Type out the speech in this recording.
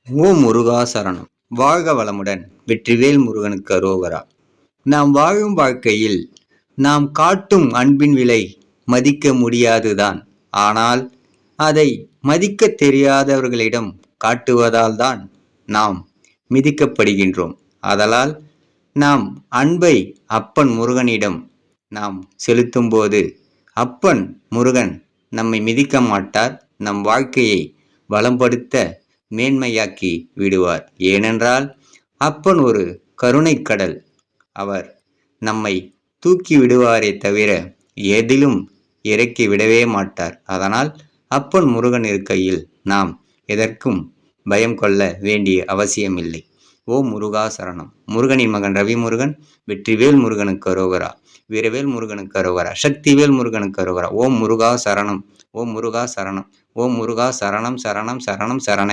ஓம் முருகா சரணம். வாழ்க வளமுடன். வெற்றிவேல் முருகனுக்கு அரோகரா. நாம் வாழும் வாழ்க்கையில் நாம் காட்டும் அன்பின் விலை மதிக்க முடியாதுதான். ஆனால் அதை மதிக்க தெரியாதவர்களிடம் காட்டுவதால் தான் நாம் மிதிக்கப்படுகின்றோம். ஆதலால் நாம் அன்பை அப்பன் முருகனிடம் நாம் செலுத்தும் போது அப்பன் முருகன் நம்மை மிதிக்க மாட்டார். நம் வாழ்க்கையை வளம்படுத்த மேன்மையாக்கி விடுவார். ஏனென்றால் அப்பன் ஒரு கருணை கடல். அவர் நம்மை தூக்கி விடுவாரே தவிர எதிலும் இறக்கி விடவே மாட்டார். அதனால் அப்பன் முருகன் இருக்கையில் நாம் எதற்கும் பயம் கொள்ள வேண்டிய அவசியமில்லை. ஓம் முருகா சரணம். முருகனின் மகன் ரவிமுருகன். வெற்றிவேல் முருகனுக்கு அரோகரா. வீரவேல் முருகனுக்கு அரோகரா. சக்திவேல் முருகனுக்கு அரோகரா. ஓம் முருகா சரணம். ஓம் முருகா சரணம். ஓம் முருகா சரணம் சரணம் சரணம் சரணம்.